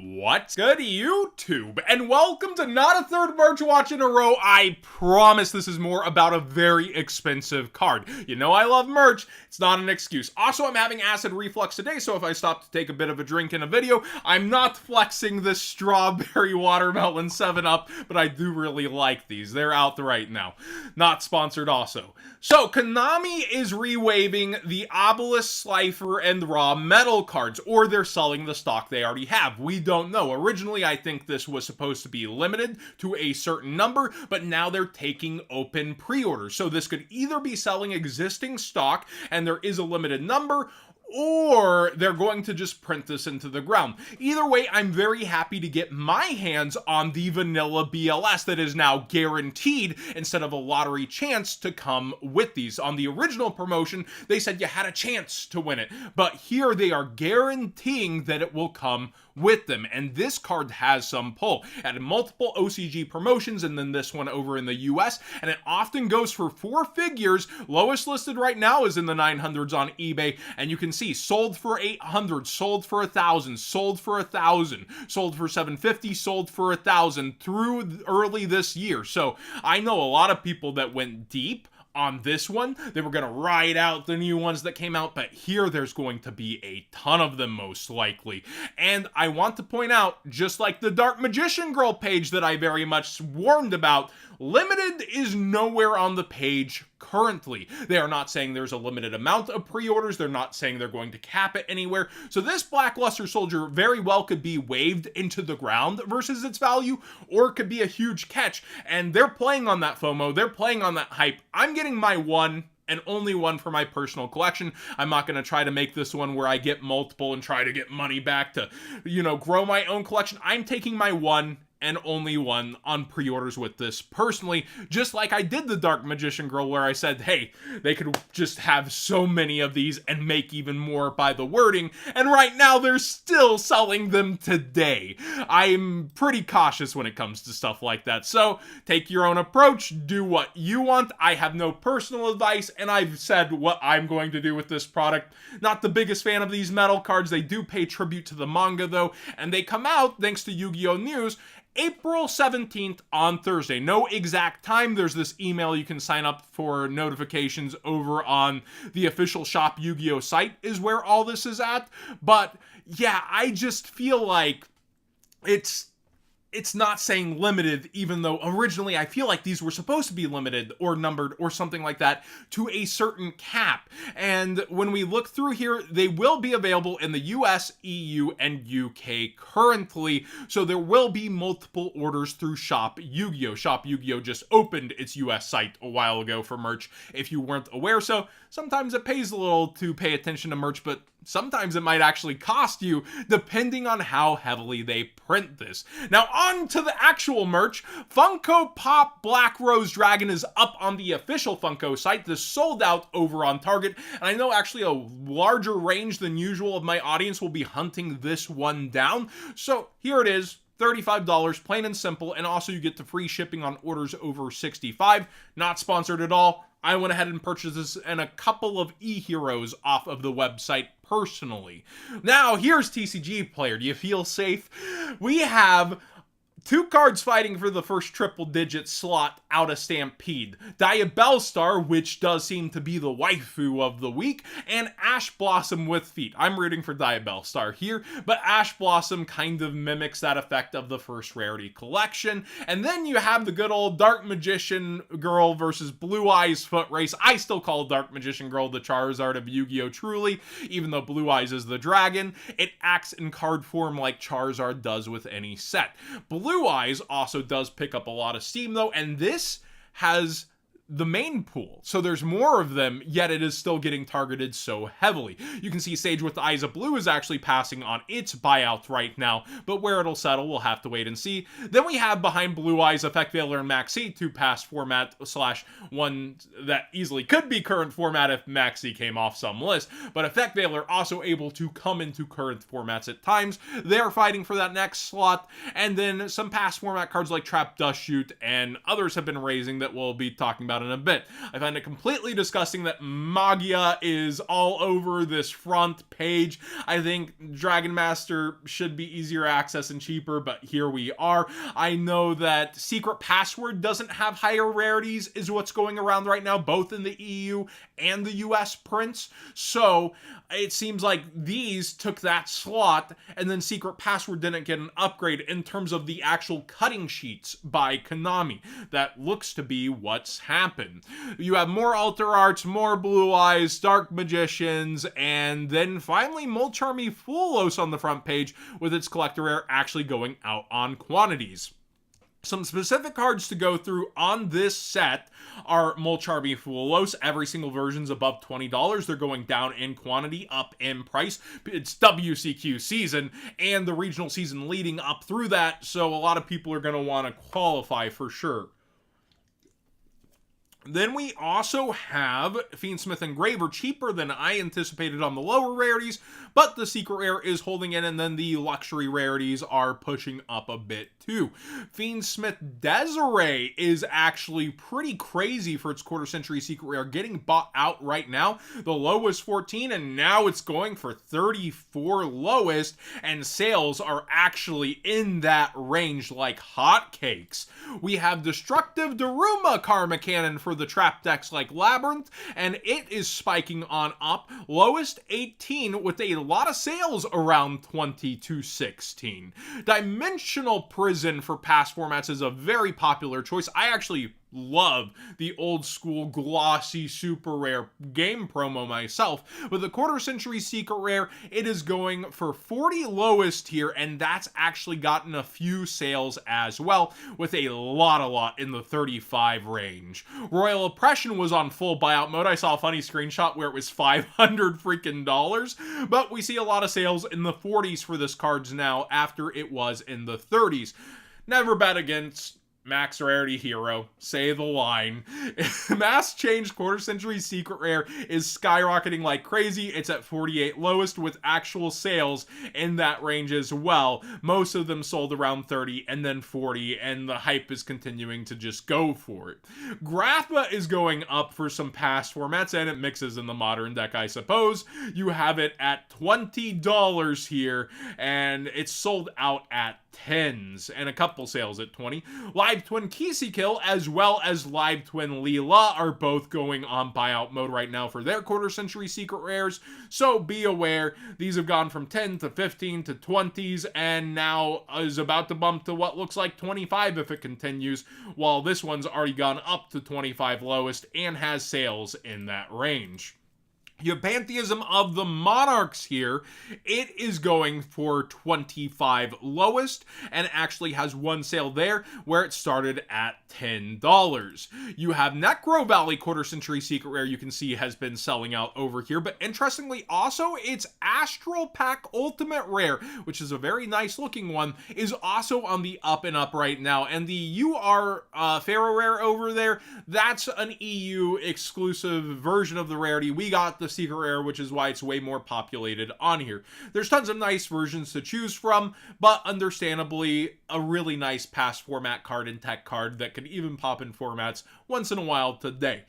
What's good, YouTube? And welcome to not a third merch watch in a row. I promise this is more about a very expensive card. You know I love merch. It's not an excuse. Also, I'm having acid reflux today, so if I stop to take a bit of a drink in a video, I'm not flexing this strawberry watermelon 7-Up, but I do really like these. They're out right now. Not sponsored also. So, Konami is re-waving the Obelisk, Slifer, and Raw metal cards, or they're selling the stock they already have. We don't know. Originally, I think this was supposed to be limited to a certain number, but now they're taking open pre-orders. So this could either be selling existing stock, and there is a limited number, or they're going to just print this into the ground. Either way, I'm very happy to get my hands on the vanilla BLS that is now guaranteed instead of a lottery chance to come with these. On the original promotion, they said you had a chance to win it, but here they are guaranteeing that it will come with them, and this card has some pull. It had multiple OCG promotions and then this one over in the US, and it often goes for 4 figures. Lowest listed right now is in the 900s on eBay, and you can see sold for 800, sold for 1,000, sold for 1,000, sold for 750, sold for 1,000 through early this year. So I know a lot of people that went deep on this one. They were going to ride out the new ones that came out, but here there's going to be a ton of them most likely. And I want to point out, just like the Dark Magician Girl page that I very much warned about, limited is nowhere on the page currently. They are not saying there's a limited amount of pre-orders. They're not saying they're going to cap it anywhere. So this Blackluster Soldier very well could be waved into the ground versus its value, or it could be a huge catch. And they're playing on that FOMO. They're playing on that hype. I'm getting my one and only one for my personal collection. I'm not going to try to make this one where I get multiple and try to get money back to, grow my own collection. I'm taking my one and only one on pre-orders with this personally, just like I did the Dark Magician Girl, where I said, hey, they could just have so many of these and make even more by the wording, and right now they're still selling them today. I'm pretty cautious when it comes to stuff like that, so take your own approach, do what you want. I have no personal advice, and I've said what I'm going to do with this product. Not the biggest fan of these metal cards. They do pay tribute to the manga though, and they come out, thanks to Yu-Gi-Oh! News, April 17th on Thursday. No exact time. There's this email you can sign up for notifications over on the official Shop Yu-Gi-Oh! Site is where all this is at. But yeah, I just feel like it's not saying limited, even though originally I feel like these were supposed to be limited or numbered or something like that to a certain cap. And when we look through here, they will be available in the US, EU, and UK currently. So there will be multiple orders through Shop Yu-Gi-Oh! Shop Yu-Gi-Oh! Just opened its US site a while ago for merch, if you weren't aware. So sometimes it pays a little to pay attention to merch, but sometimes it might actually cost you, depending on how heavily they print this. Now, on to the actual merch. Funko Pop Black Rose Dragon is up on the official Funko site. This sold out over on Target, and I know actually a larger range than usual of my audience will be hunting this one down. So here it is. $35, plain and simple, and also you get the free shipping on orders over $65. Not sponsored at all. I went ahead and purchased this and a couple of e-heroes off of the website personally. Now, here's TCG Player. Do you feel safe? We have 2 cards fighting for the first triple-digit slot out of Stampede. Diabellstar, which does seem to be the waifu of the week, and Ash Blossom with feet. I'm rooting for Diabellstar here, but Ash Blossom kind of mimics that effect of the first rarity collection. And then you have the good old Dark Magician Girl versus Blue Eyes foot race. I still call Dark Magician Girl the Charizard of Yu-Gi-Oh! Truly, even though Blue Eyes is the dragon. It acts in card form like Charizard does with any set. Blue Eyes also does pick up a lot of steam though, and this has the main pool. So there's more of them, yet it is still getting targeted so heavily. You can see Sage with the Eyes of Blue is actually passing on its buyout right now, but where it'll settle, we'll have to wait and see. Then we have behind Blue Eyes, Effect Veiler and Maxi, 2 past format / one that easily could be current format if Maxi came off some list, but Effect Veiler also able to come into current formats at times. They're fighting for that next slot, and then some past format cards like Trap Dust Shoot and others have been raising that we'll be talking about about in a bit. I find it completely disgusting that Magia is all over this front page. I think Dragon Master should be easier access and cheaper, but here we are. I know that Secret Password doesn't have higher rarities, is what's going around right now, both in the EU and the US prints. So it seems like these took that slot, and then Secret Password didn't get an upgrade in terms of the actual cutting sheets by Konami. That looks to be what's happened. You have more Alter Arts, more Blue Eyes, Dark Magicians, and then finally Molcharmy Fulos on the front page with its collector rare actually going out on quantities. Some specific cards to go through on this set are Molcharmy Fulos. Every single version's above $20. They're going down in quantity, up in price. It's WCQ season and the regional season leading up through that, so a lot of people are going to want to qualify for sure. Then we also have Fiendsmith Engraver, cheaper than I anticipated on the lower rarities, but the secret rare is holding in, and then the luxury rarities are pushing up a bit too. Fiendsmith Desiree is actually pretty crazy for its quarter century secret rare, getting bought out right now. The low was 14, and now it's going for 34 lowest, and sales are actually in that range like hotcakes. We have Destructive Daruma Karma Cannon for the trap decks like Labyrinth, and it is spiking on up. Lowest 18 with a lot of sales around 20 to 16. Dimensional Prison for past formats is a very popular choice. I actually love the old school glossy super rare game promo myself. With the quarter century secret rare, it is going for 40 lowest here, and that's actually gotten a few sales as well, with a lot in the 35 range. Royal Oppression was on full buyout mode. I saw a funny screenshot where it was $500 freaking dollars, but we see a lot of sales in the 40s for this cards now after it was in the 30s. Never bet against Max Rarity Hero. Say the line. Mass Change quarter century secret rare is skyrocketing like crazy. It's at 48 lowest with actual sales in that range as well. Most of them sold around 30 and then 40, and the hype is continuing to just go for it. Grappa is going up for some past formats, and it mixes in the modern deck, I suppose. You have it at $20 here, and it's sold out at 10s, and a couple sales at 20. Live Twin Kill as well as Live Twin Leela are both going on buyout mode right now for their quarter century secret rares, so be aware. These have gone from 10 to 15 to 20s, and now is about to bump to what looks like 25 if it continues, while this one's already gone up to 25 lowest and has sales in that range. You have Pantheism of the Monarchs here. It is going for 25 lowest and actually has one sale there where it started at $10. You have Necro Valley quarter century secret rare, you can see has been selling out over here, but interestingly also its Astral Pack Ultimate Rare, which is a very nice looking one, is also on the up and up right now. And the UR Pharaoh Rare over there, that's an EU exclusive version of the rarity. We got the secret rare, which is why it's way more populated on here. There's tons of nice versions to choose from, but understandably a really nice past format card and tech card that could even pop in formats once in a while today.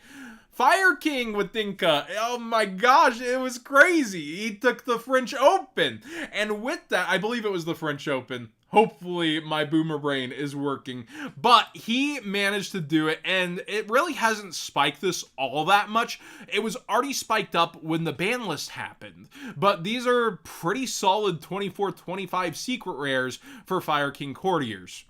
Fire King with Dinka, oh my gosh, it was crazy. He took the French Open, and with that, I believe it was the French Open. Hopefully my boomer brain is working, but he managed to do it, and it really hasn't spiked this all that much. It was already spiked up when the ban list happened, but these are pretty solid 24-25 secret rares for Fire King courtiers.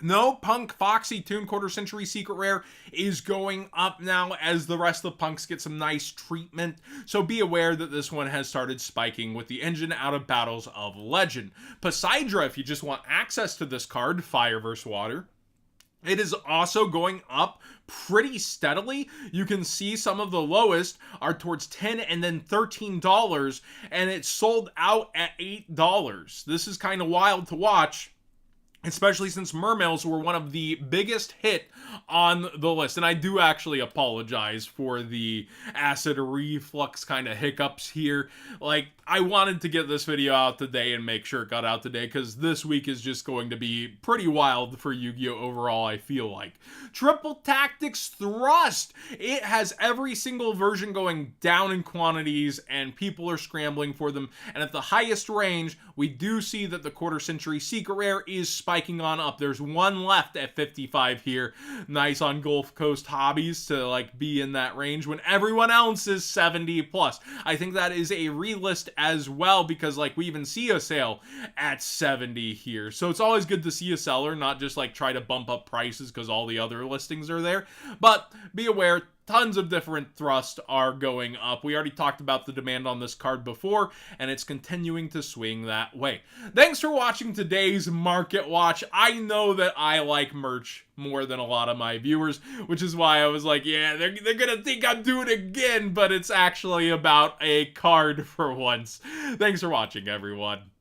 No Punk Foxy Toon quarter century secret rare is going up now as the rest of the punks get some nice treatment, so be aware that this one has started spiking with the engine out of Battles of Legend. Poseidra, if you just want access to this card, Fire vs. Water. It is also going up pretty steadily. You can see some of the lowest are towards $10 and then $13, and it's sold out at $8. This is kind of wild to watch. especially since mermails were one of the biggest hit on the list. And I do actually apologize for the acid reflux kind of hiccups here. Like, I wanted to get this video out today and make sure it got out today, because this week is just going to be pretty wild for Yu-Gi-Oh! Overall, I feel like. Triple Tactics Thrust! It has every single version going down in quantities, and people are scrambling for them. And at the highest range, we do see that the quarter century secret rare is spiking on up. There's one left at 55 here. Nice on Gulf Coast Hobbies to like be in that range when everyone else is 70 plus. I think that is a relist as well, because like we even see a sale at 70 here. So it's always good to see a seller, not just like try to bump up prices because all the other listings are there. But be aware, tons of different thrust are going up. We already talked about the demand on this card before, and it's continuing to swing that way. Thanks for watching today's Market Watch. I know that I like merch more than a lot of my viewers, which is why I was like, yeah, they're gonna think I'm doing it again, but it's actually about a card for once. Thanks for watching, everyone.